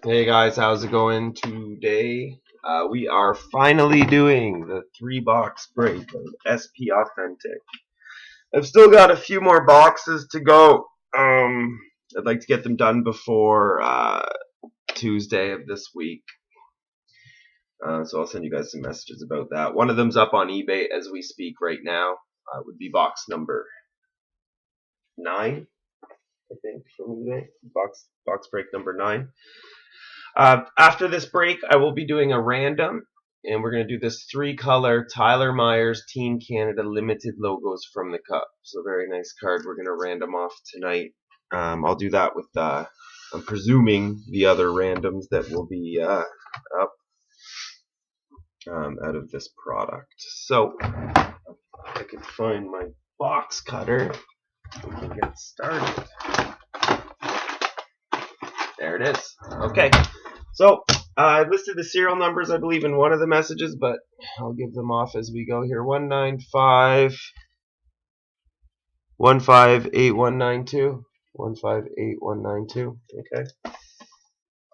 Hey guys, how's it going today? We are finally doing the 3-box break of SP Authentic. I've still got a few more boxes to go. I'd like to get them done before Tuesday of this week. So I'll send you guys some messages about that. One of them's up on eBay as we speak right now. Would be box number 9, I think, from eBay. Box break number 9. After this break, I will be doing a random, and we're going to do this 3-color Tyler Myers Team Canada Limited logos from the cup. So very nice card. We're going to random off tonight. I'll do that with, I'm presuming, the other randoms that will be up out of this product. So I can find my box cutter. We can get started. There it is. Okay. So, I listed the serial numbers, I believe, in one of the messages, but I'll give them off as we go here. 195 158192. 158192. Okay.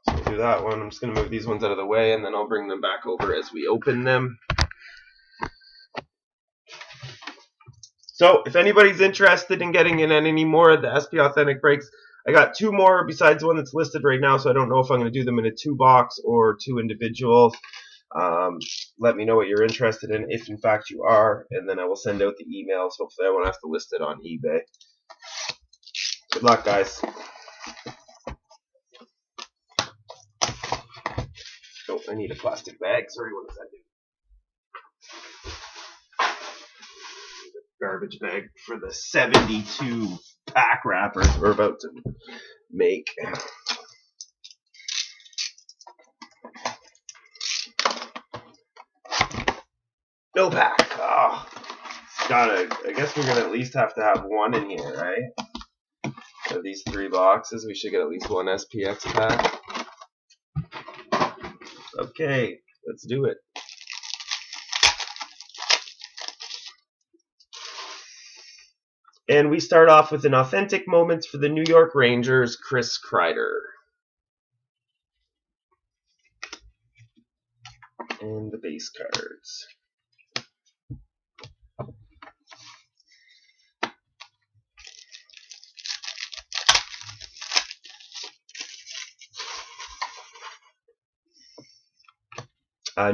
So we'll do that one. I'm just going to move these ones out of the way, and then I'll bring them back over as we open them. So, if anybody's interested in getting in any more of the SP Authentic breaks, I got 2 more besides the one that's listed right now, so I don't know if I'm going to do them in a 2-box or 2 individuals. Let me know what you're interested in, if in fact you are, and then I will send out the emails. Hopefully I won't have to list it on eBay. Good luck, guys. Oh, I need a plastic bag. Sorry, what does that do? Garbage bag for the 72 pack wrappers we're about to make. No pack. Oh, I guess we're gonna at least have to have one in here, right? Of these 3 boxes, we should get at least one SPX pack. Okay, let's do it. And we start off with an Authentic Moments for the New York Rangers, Chris Kreider. And the base cards.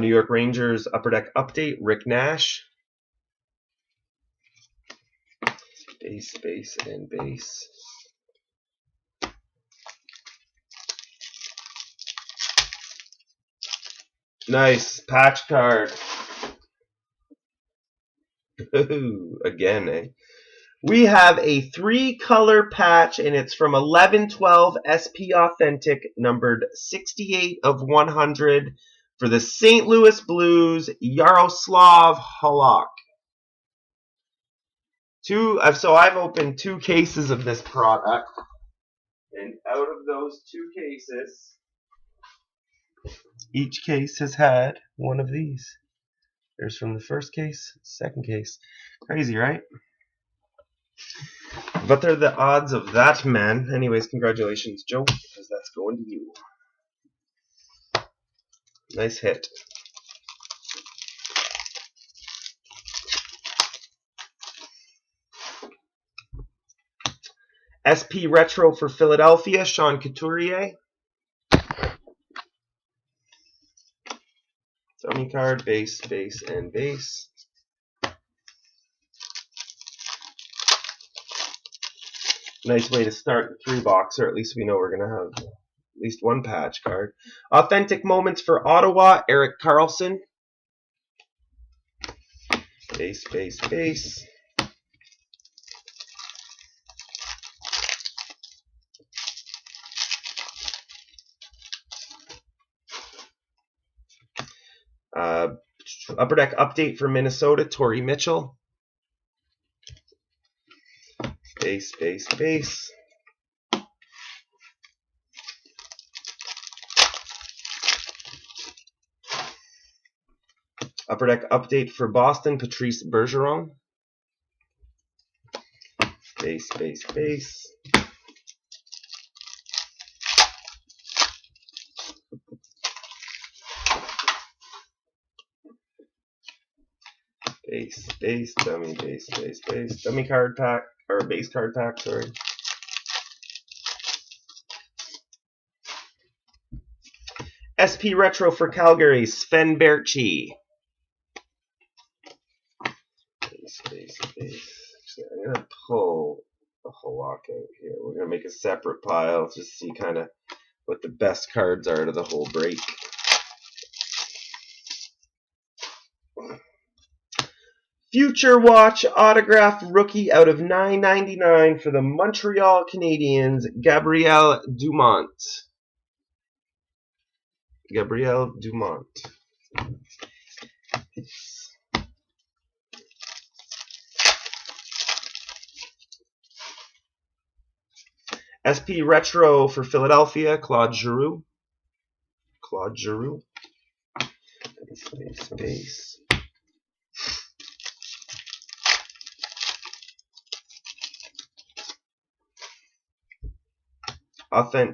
New York Rangers Upper Deck Update, Rick Nash. Base, and base. Nice patch card. Ooh, again, eh? We have a 3-color patch, and it's from 1112 SP Authentic, numbered 68 of 100 for the St. Louis Blues, Yaroslav Halak. So I've opened 2 cases of this product, and out of those 2 cases, each case has had one of these. There's from the first case, second case. Crazy, right? But they're the odds of that, man. Anyways, congratulations, Joe, because that's going to you. Nice hit. SP Retro for Philadelphia, Sean Couturier. Dummy card, base, and base. Nice way to start the 3-box, or at least we know we're going to have at least one patch card. Authentic Moments for Ottawa, Erik Karlsson. Base. Upper Deck Update for Minnesota, Torrey Mitchell. Base. Upper Deck Update for Boston, Patrice Bergeron. Base. base, dummy, base, dummy card pack, or base card pack, sorry. SP Retro for Calgary, Sven Berchi. Base. Actually, I'm going to pull a Halak out here. We're going to make a separate pile just to see kind of what the best cards are to the whole break. Future Watch autograph rookie out of $9.99 for the Montreal Canadiens, Gabriel Dumont. SP Retro for Philadelphia, Claude Giroux. Base.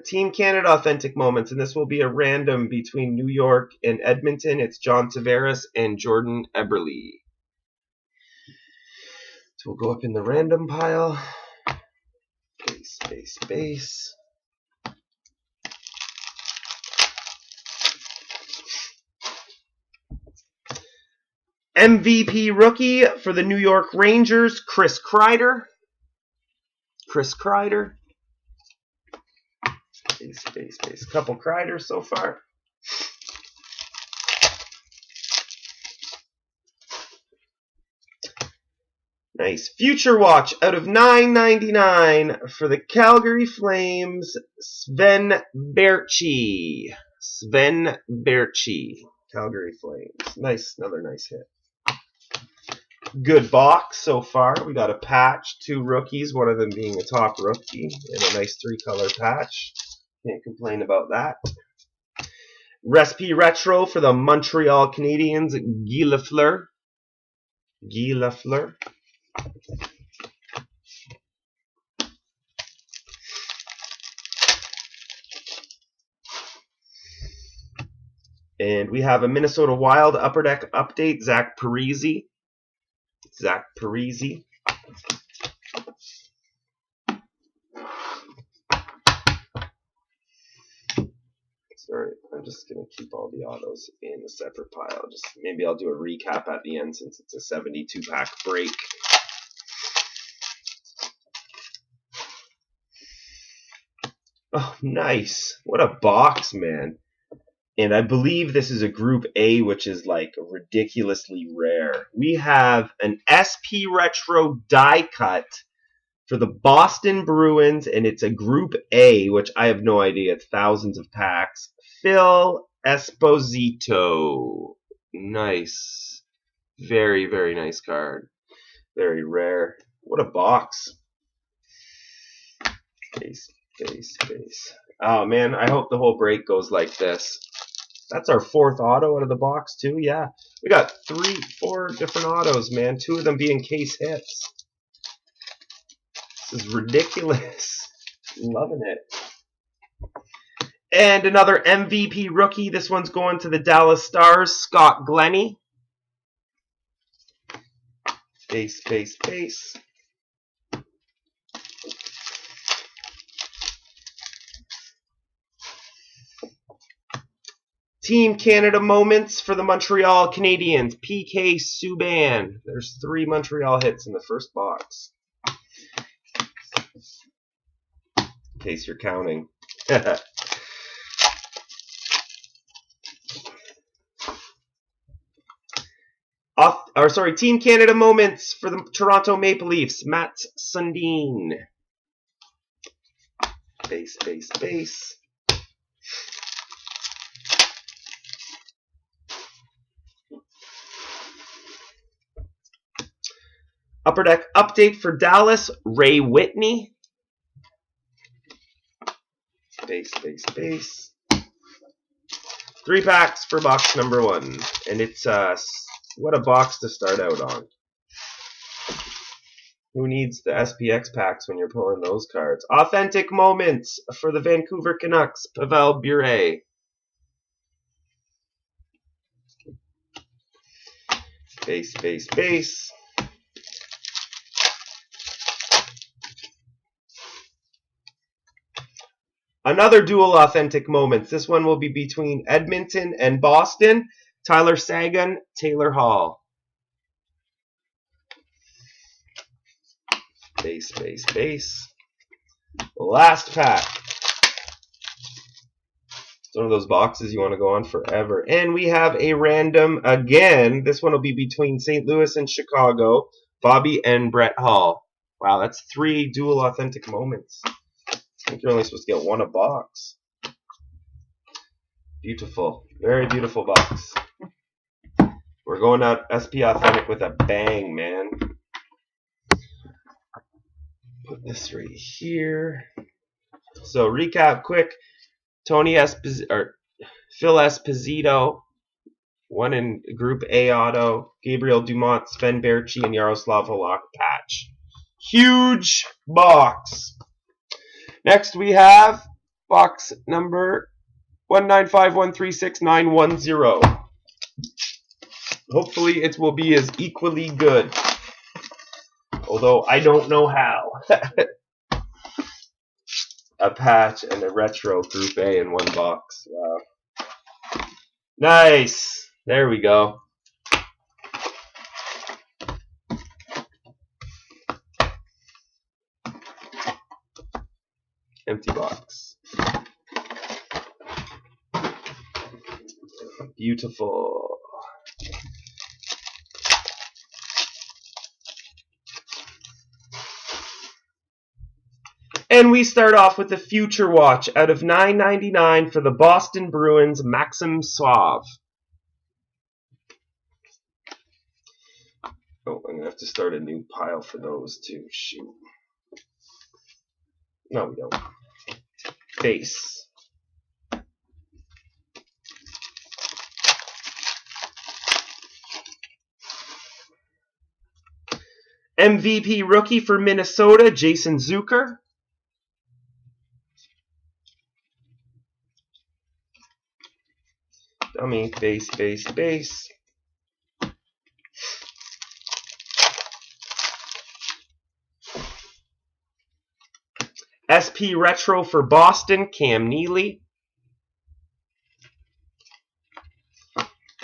Team Canada Authentic Moments, and this will be a random between New York and Edmonton. It's John Tavares and Jordan Eberle. So we'll go up in the random pile. Base. MVP rookie for the New York Rangers, Chris Kreider. Base. Couple Kreiders so far. Nice. Future Watch out of $9.99 for the Calgary Flames, Sven Berchi. Calgary Flames. Nice. Another nice hit. Good box so far. We got a patch, 2 rookies, one of them being a top rookie, and a nice 3-color patch. Can't complain about that. Recipe Retro for the Montreal Canadiens, Guy Lafleur. And we have a Minnesota Wild Upper Deck update, Zach Parise. Sorry, I'm just going to keep all the autos in a separate pile. Maybe I'll do a recap at the end since it's a 72-pack break. Oh, nice. What a box, man. And I believe this is a Group A, which is like ridiculously rare. We have an SP Retro die cut for the Boston Bruins, and it's a Group A, which I have no idea. It's thousands of packs. Phil Esposito. Nice. Very, very nice card. Very rare. What a box. Base. Oh, man, I hope the whole break goes like this. That's our 4th auto out of the box, too. Yeah, we got 4 different autos, man. 2 of them being case hits. This is ridiculous. Loving it. And another MVP rookie. This one's going to the Dallas Stars, Scott Glennie. Base. Team Canada Moments for the Montreal Canadiens, PK Subban. There's 3 Montreal hits in the first box. In case you're counting. Team Canada Moments for the Toronto Maple Leafs, Mats Sundin. Base. Upper Deck update for Dallas, Ray Whitney. Base. 3 packs for box number 1. And it's, what a box to start out on. Who needs the SPX packs when you're pulling those cards? Authentic Moments for the Vancouver Canucks, Pavel Bure. Base, base, base. Another dual authentic moments. This one will be between Edmonton and Boston. Tyler Seguin, Taylor Hall. Base, base, base. Last pack. It's one of those boxes you want to go on forever. And we have a random again. This one will be between St. Louis and Chicago. Bobby and Brett Hall. Wow, that's 3 dual authentic moments. I think you're only supposed to get 1 a box. Beautiful. Very beautiful box. We're going out SP Authentic with a bang, man. Put this right here. So recap quick. Phil Esposito won in Group A auto. Gabriel Dumont, Sven Berchi, and Yaroslav Halak patch. Huge box. Next we have box number 195136910. Hopefully it will be as equally good. Although I don't know how. A patch and a retro Group A in one box. Wow. Nice. There we go. Empty box. Beautiful. And we start off with the Future Watch out of $9.99 for the Boston Bruins, Maxim Suave. Oh, I'm going to have to start a new pile for those too. Shoot. No, we don't. Base. MVP rookie for Minnesota, Jason Zucker. Dummy, base, base, base. SP Retro for Boston, Cam Neely.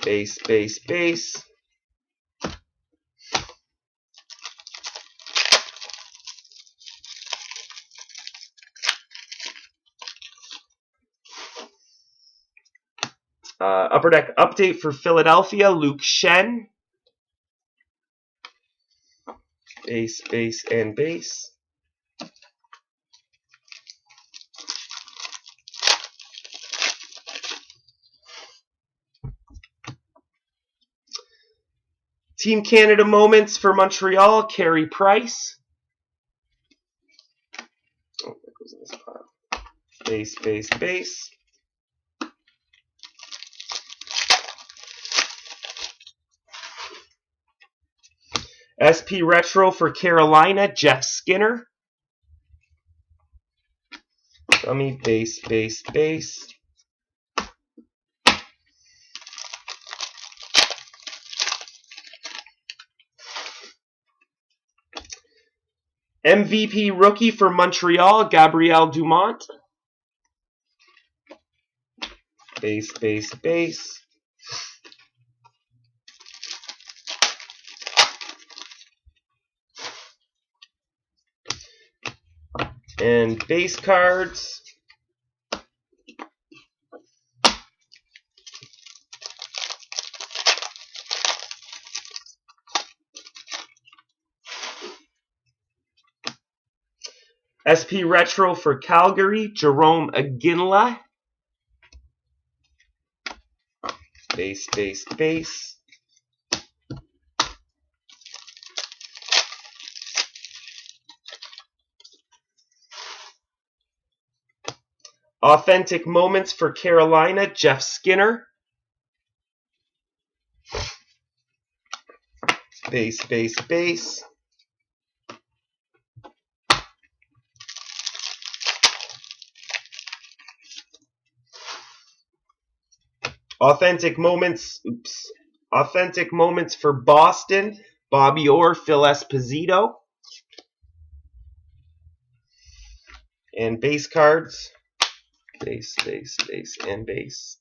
Base, base, base. Upper Deck update for Philadelphia, Luke Schenn. Base, base, and base. Team Canada moments for Montreal, Carey Price. Oh, that goes in this pile. Base, base, base. SP Retro for Carolina, Jeff Skinner. Dummy, base, base, base. MVP rookie for Montreal, Gabriel Dumont. Base, base, base. And base cards. SP Retro for Calgary, Jerome Iginla. Base, base, base. Authentic moments for Carolina, Jeff Skinner. Base, base, base. Authentic moments, oops, Authentic moments for Boston, Bobby Orr, Phil Esposito. And base cards, base, and base.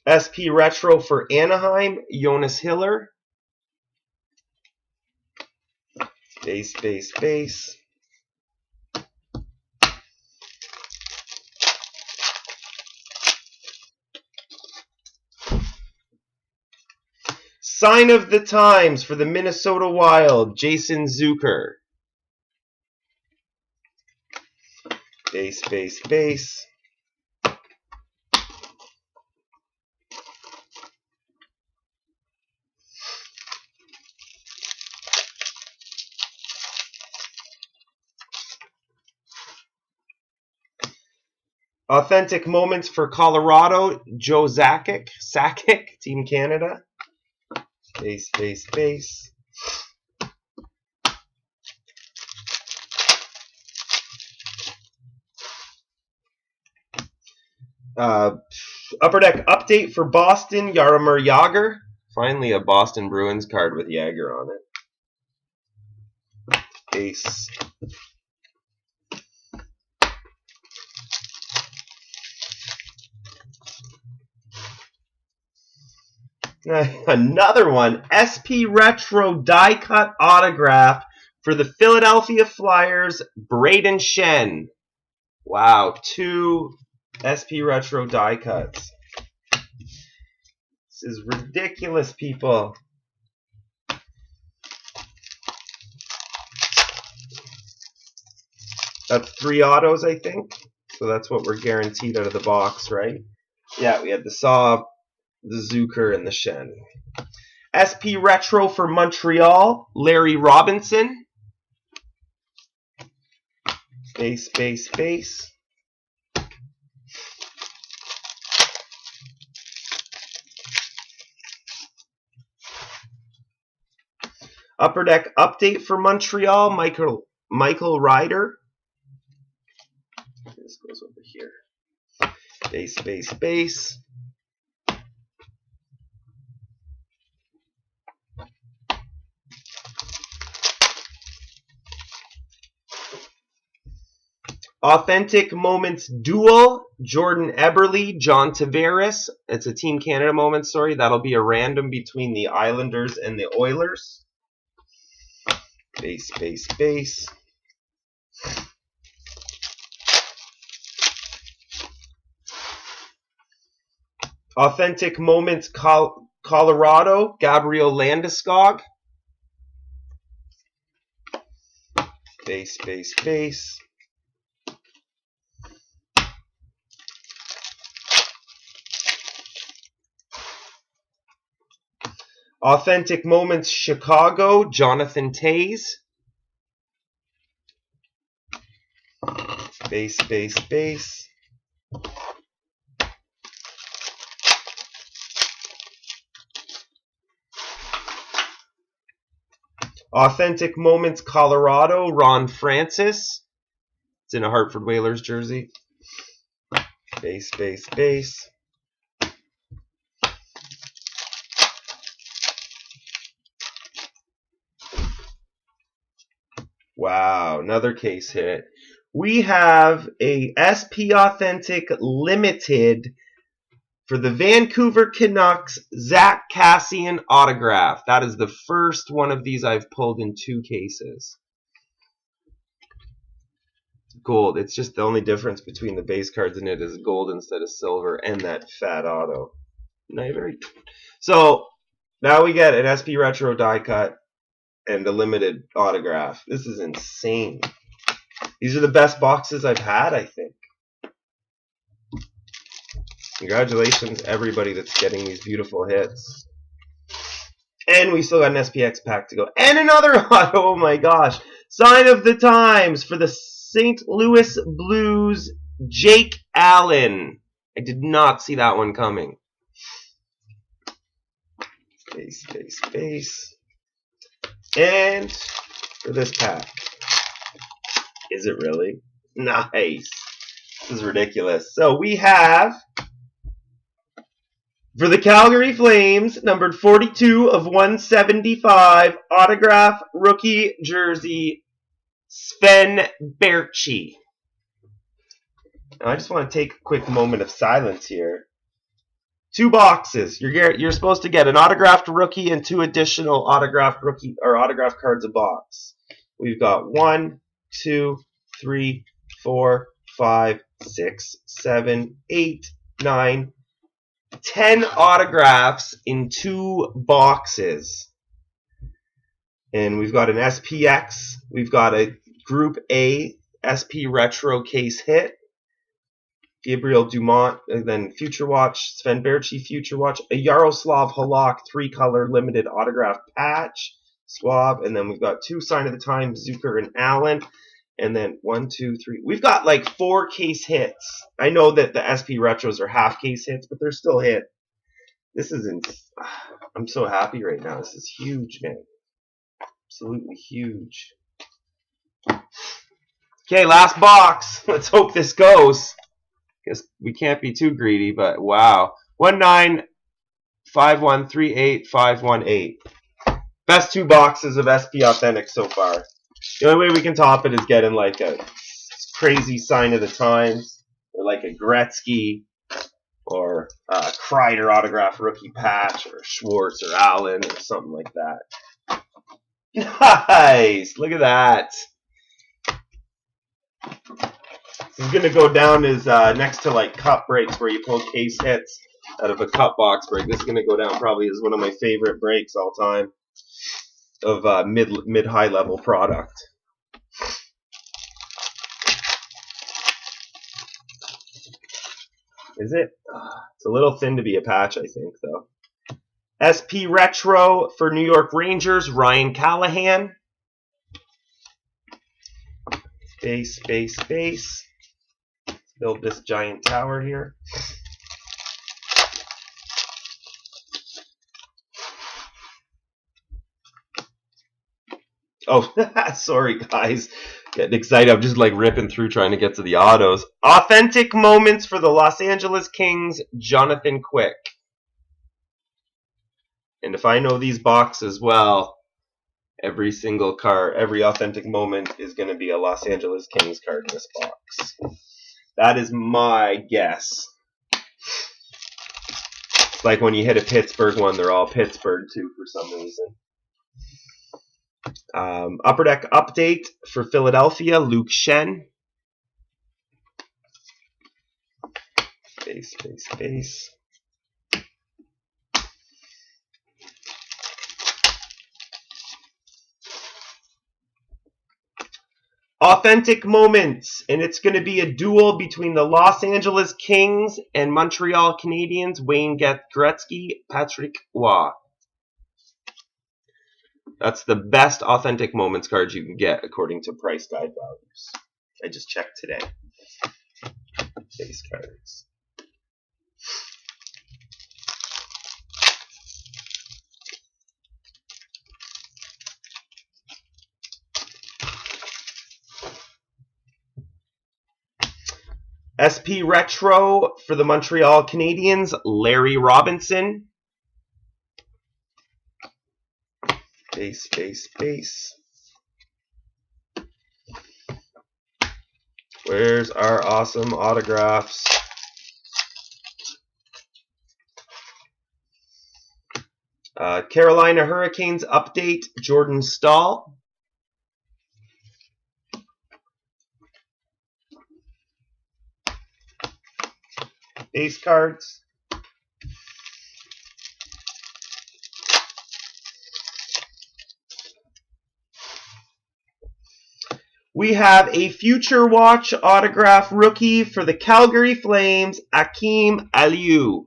SP Retro for Anaheim, Jonas Hiller. Base. Sign of the Times for the Minnesota Wild, Jason Zucker. Base. Authentic moments for Colorado, Joe Sakic, Team Canada. Base. Upper Deck update for Boston, Jaromir Jagr. Finally a Boston Bruins card with Jagr on it. Base. Another one, SP Retro die cut autograph for the Philadelphia Flyers, Braden Shen. Wow, 2 SP Retro die cuts. This is ridiculous, people. That's 3 autos, I think. So that's what we're guaranteed out of the box, right? Yeah, we had the Saab, the Zucker, and the Shen. SP Retro for Montreal, Larry Robinson. Base. Upper Deck update for Montreal, Michael Ryder. This goes over here. Base. Authentic Moments Duel, Jordan Eberle, John Tavares. It's a Team Canada moment, sorry. That'll be a random between the Islanders and the Oilers. Base. Authentic Moments Colorado, Gabriel Landeskog. Base. Authentic Moments Chicago, Jonathan Toews. Base. Authentic Moments Colorado, Ron Francis. It's in a Hartford Whalers jersey. Base. Wow, another case hit. We have a SP Authentic Limited for the Vancouver Canucks, Zach Kassian autograph. That is the first one of these I've pulled in 2 cases. Gold. It's just the only difference between the base cards in it is gold instead of silver and that fat auto. So now we get an SP Retro die cut and a limited autograph. This is insane. These are the best boxes I've had, I think. Congratulations, everybody that's getting these beautiful hits. And we still got an SPX pack to go. And another auto, oh my gosh. Sign of the Times for the St. Louis Blues, Jake Allen. I did not see that one coming. Base. And for this pack. Is it really? Nice. This is ridiculous. So we have, for the Calgary Flames, numbered 42 of 175, autograph rookie jersey, Sven Baertschi. Now I just want to take a quick moment of silence here. 2 boxes. You're supposed to get an autographed rookie and 2 additional autographed rookie or autographed cards a box. We've got 1, 2, 3, 4, 5, 6, 7, 8, 9, 10 autographs in 2 boxes. And we've got an SPX. We've got a Group A SP Retro case hit. Gabriel Dumont, and then Future Watch, Sven Baertschi Future Watch, a Yaroslav Halak 3-color limited autograph patch, swab, and then we've got 2 Sign of the Times, Zucker and Allen, and then 1, 2, 3. We've got like 4 case hits. I know that the SP Retros are half case hits, but they're still hit. This isn't. I'm so happy right now. This is huge, man. Absolutely huge. Okay, last box. Let's hope this goes. Guess we can't be too greedy, but wow. 195138518. Best 2 boxes of SP Authentic so far. The only way we can top it is getting like a crazy Sign of the Times, or like a Gretzky, or a Kreider autograph rookie patch, or Schwartz or Allen, or something like that. Nice! Look at that. This is going to go down as next to like cup breaks where you pull case hits out of a cup box break. This is going to go down probably as one of my favorite breaks all time of mid-high level product. Is it? It's a little thin to be a patch, I think, though. SP Retro for New York Rangers, Ryan Callahan. Base. Build this giant tower here. Oh, sorry guys. Getting excited. I'm just like ripping through trying to get to the autos. Authentic moments for the Los Angeles Kings, Jonathan Quick. And if I know these boxes well, every single card, every authentic moment is going to be a Los Angeles Kings card in this box. That is my guess. It's like when you hit a Pittsburgh one, they're all Pittsburgh too for some reason. Upper Deck update for Philadelphia, Luke Shen. Base. Authentic moments, and it's going to be a duel between the Los Angeles Kings and Montreal Canadiens, Wayne Gretzky, Patrick Roy. That's the best authentic moments card you can get according to price guide values. I just checked today. Base cards. SP Retro for the Montreal Canadiens, Larry Robinson. Base. Where's our awesome autographs? Carolina Hurricanes update, Jordan Staal. Base cards. We have a Future Watch autograph rookie for the Calgary Flames, Akim Aliu.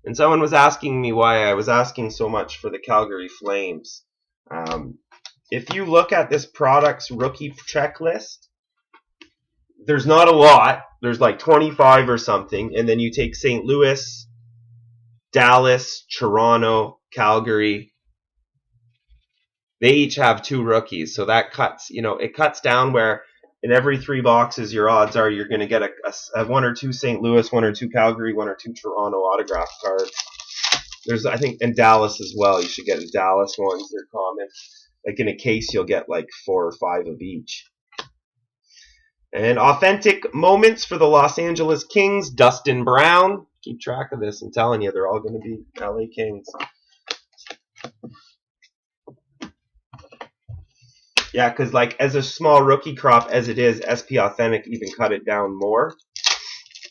And someone was asking me why I was asking so much for the Calgary Flames. If you look at this product's rookie checklist, there's not a lot. There's like 25 or something. And then you take St. Louis, Dallas, Toronto, Calgary. They each have 2 rookies. So that cuts, it cuts down where in every 3 boxes, your odds are you're going to get a 1 or 2 St. Louis, 1 or 2 Calgary, 1 or 2 Toronto autograph cards. There's, I think, in Dallas as well. You should get the Dallas ones. They're common. Like in a case, you'll get like 4 or 5 of each. And authentic moments for the Los Angeles Kings, Dustin Brown. Keep track of this. I'm telling you, they're all going to be LA Kings. Yeah, because like as a small rookie crop as it is, SP Authentic even cut it down more.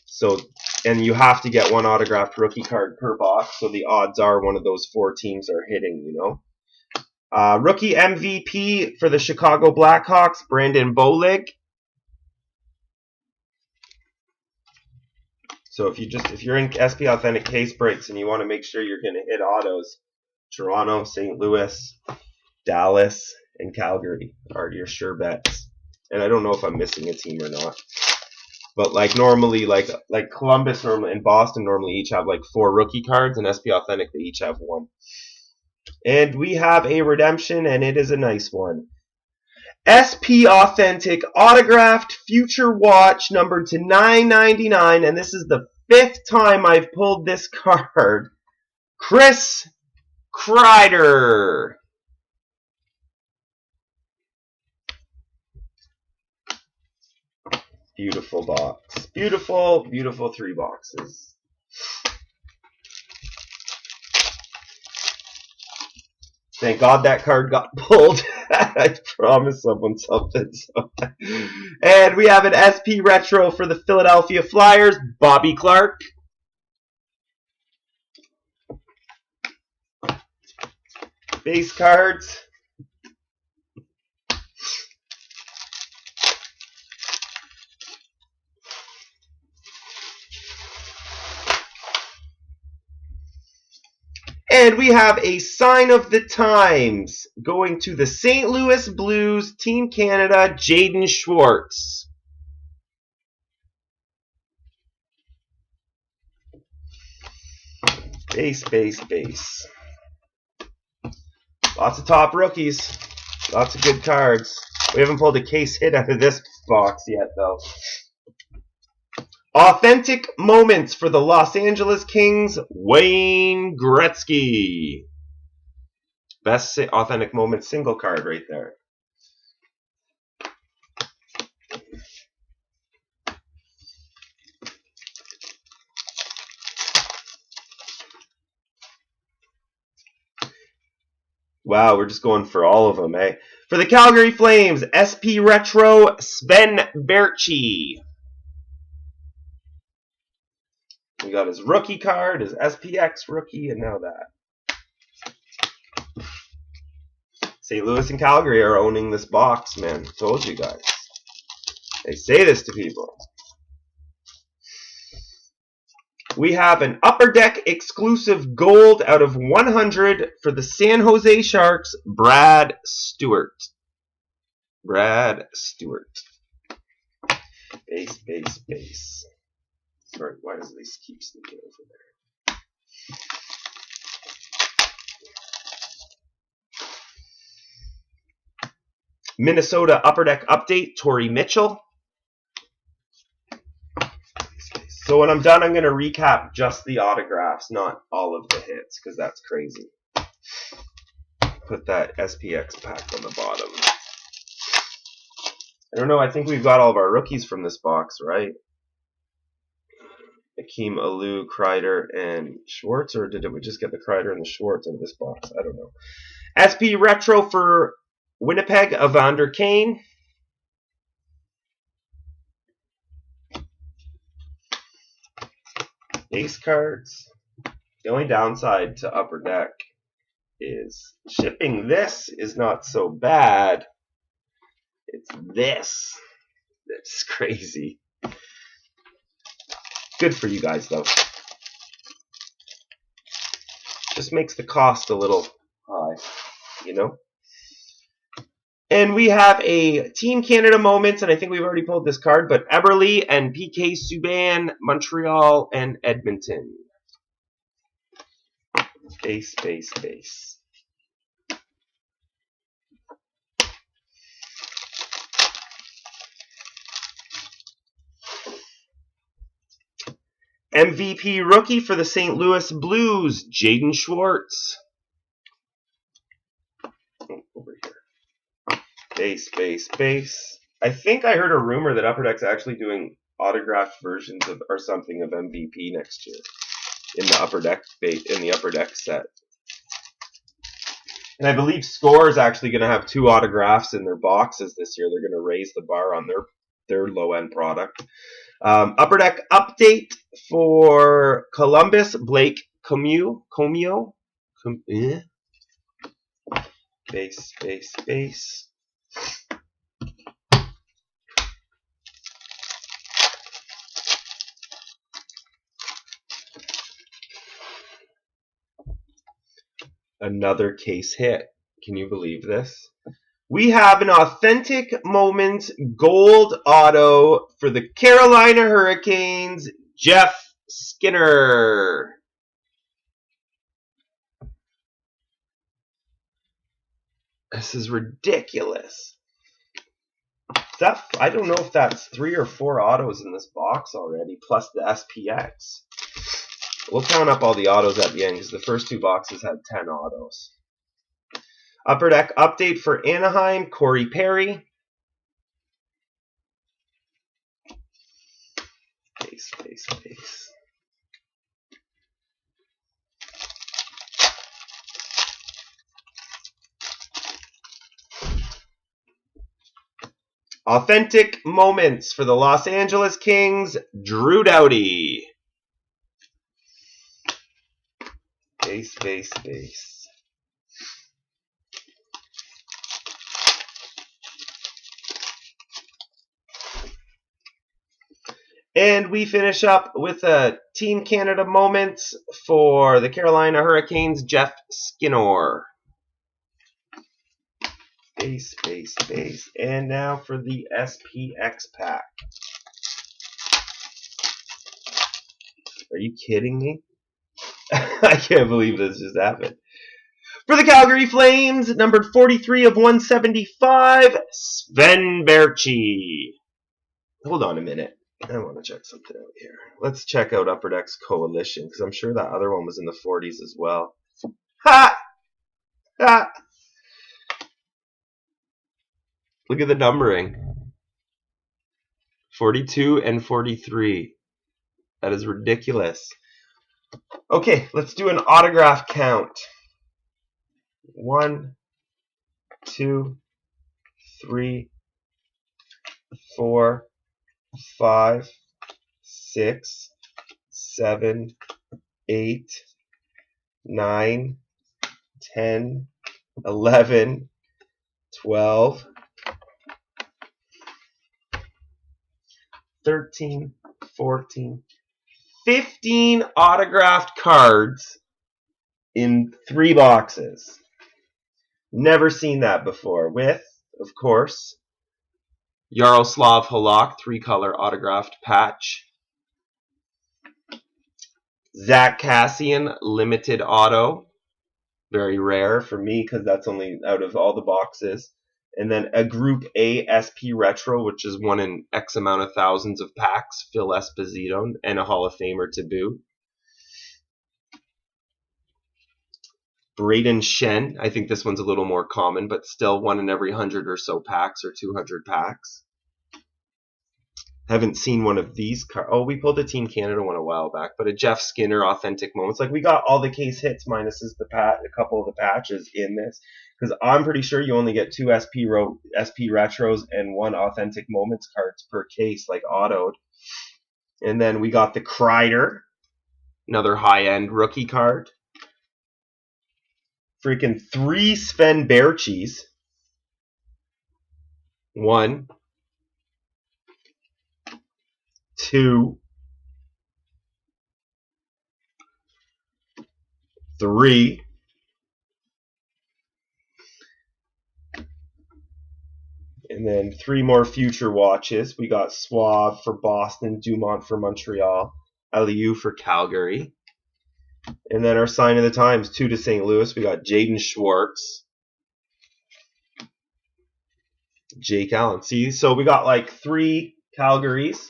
So, and you have to get 1 autographed rookie card per box. So the odds are one of those 4 teams are hitting, you know. Rookie MVP for the Chicago Blackhawks, Brandon Bolig. So if you're in SP Authentic case breaks and you want to make sure you're going to hit autos, Toronto, St. Louis, Dallas, and Calgary are your sure bets. And I don't know if I'm missing a team or not. But like normally, like Columbus normally and Boston normally each have like 4 rookie cards, and SP Authentic they each have 1. And we have a redemption, and it is a nice one. SP Authentic autographed Future Watch numbered to 999, and this is the 5th time I've pulled this card. Chris Kreider. Beautiful box. Beautiful, beautiful 3 boxes. Thank God that card got pulled. I promised someone something. So. And we have an SP Retro for the Philadelphia Flyers, Bobby Clark. Base cards. And we have a sign of the times going to the St. Louis Blues, Team Canada, Jaden Schwartz. Base, base, base. Lots of top rookies. Lots of good cards. We haven't pulled a case hit out of this box yet, though. Authentic moments for the Los Angeles Kings, Wayne Gretzky. Best authentic moment single card right there. Wow, we're just going for all of them, eh? For the Calgary Flames, SP Retro, Sven Baertschi. We got his rookie card, his SPX rookie, and now that. St. Louis and Calgary are owning this box, man. Told you guys. They say this to people. We have an Upper Deck exclusive gold out of 100 for the San Jose Sharks, Brad Stewart. Brad Stewart. Base, base, base. Sorry, why does this keep sneaking over there? Minnesota Upper Deck update, Torrey Mitchell. So when I'm done, I'm going to recap just the autographs, not all of the hits, because that's crazy. Put that SPX pack on the bottom. I don't know, I think we've got all of our rookies from this box, right? Akeem Alou, Kreider, and Schwartz, or did we just get the Kreider and the Schwartz in this box? I don't know. SP Retro for Winnipeg, Evander Kane. Base cards. The only downside to Upper Deck is shipping this is not so bad. It's this. That's crazy. Good for you guys, though. Just makes the cost a little high, you know? And we have a Team Canada moments, and I think we've already pulled this card, but Eberle and PK Subban, Montreal and Edmonton. Base, base, base. MVP rookie for the St. Louis Blues, Jaden Schwartz. Over here. Base. I think I heard a rumor that Upper Deck's actually doing autographed versions of or something of MVP next year in the Upper Deck set. And I believe Score is actually going to have 2 autographs in their boxes this year. They're going to raise the bar on their low-end product. Upper Deck update for Columbus, Blake Comio. Base. Another case hit. Can you believe this? We have an authentic moment gold auto for the Carolina Hurricanes, Jeff Skinner. This is ridiculous. I don't know if that's 3 or 4 autos in this box already, plus the SPX. We'll count up all the autos at the end because the first 2 boxes had 10 autos. Upper Deck update for Anaheim, Corey Perry. Base. Authentic moments for the Los Angeles Kings, Drew Doughty. Base. And we finish up with a Team Canada moments for the Carolina Hurricanes, Jeff Skinner. Base. And now for the SPX pack. Are you kidding me? I can't believe this just happened. For the Calgary Flames, numbered 43 of 175, Sven Baertschi. Hold on a minute. I want to check something out here. Let's check out Upper Deck's Coalition, because I'm sure that other one was in the 40s as well. Ha! Look at the numbering. 42 and 43. That is ridiculous. Okay, let's do an autograph count. 1, 2, 3, 4, 5, 6, 7, 8, 9, 10, 11, 12, 13, 14, 15 autographed cards in 3 boxes. Never seen that before. With, of course, Yaroslav Halak, 3-color autographed patch. Zach Kassian, limited auto. Very rare for me because that's only out of all the boxes. And then a Group A SP Retro, which is one in X amount of thousands of packs, Phil Esposito, and a Hall of Famer to boot. Braden Shen, I think this one's a little more common, but still one in every 100 or so packs or 200 packs. Haven't seen one of these cards. Oh, we pulled a Team Canada one a while back, but a Jeff Skinner authentic moments. Like, we got all the case hits minuses a couple of the patches in this, because I'm pretty sure you only get 2 SP Retros and 1 authentic moments cards per case, like autoed. And then we got the Kreider, another high-end rookie card. Freaking 3 Sven Baertschis. 1, 2, 3, and then 3 more future watches. We got Suave for Boston, Dumont for Montreal, Aliu for Calgary. And then our sign of the times, 2 to St. Louis. We got Jaden Schwartz, Jake Allen. See, so we got like 3 Calgarys,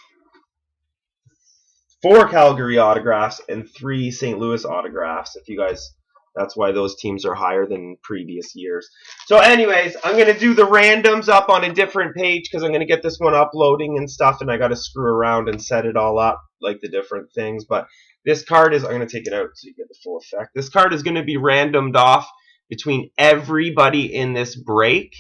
4 Calgary autographs and 3 St. Louis autographs. If you guys, that's why those teams are higher than previous years. So anyways, I'm going to do the randoms up on a different page because I'm going to get this one uploading and stuff, and I got to screw around and set it all up, like the different things. But this card is, I'm going to take it out so you get the full effect. This card is going to be randomed off between everybody in this break.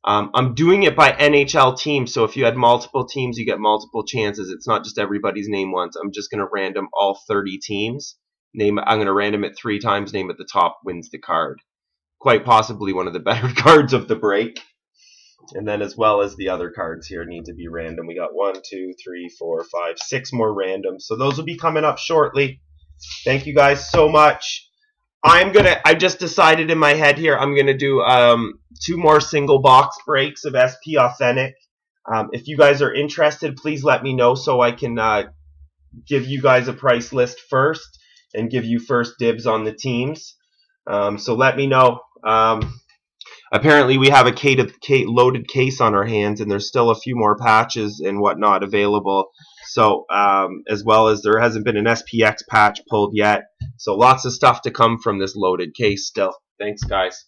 I'm doing it by NHL team, so if you had multiple teams, you get multiple chances. It's not just everybody's name once. I'm just going to random all 30 teams. I'm going to random it 3 times. Name at the top wins the card. Quite possibly one of the better cards of the break. And then as well as the other cards here need to be random. We got 1, 2, 3, 4, 5, 6 more randoms. So those will be coming up shortly. Thank you guys so much. I just decided in my head here, I'm going to do 2 more single box breaks of SP Authentic. If you guys are interested, please let me know so I can give you guys a price list first and give you first dibs on the teams. So let me know. Apparently we have a loaded case on our hands, and there's still a few more patches and whatnot available. So as well as there hasn't been an SPX patch pulled yet. So lots of stuff to come from this loaded case still. Thanks, guys.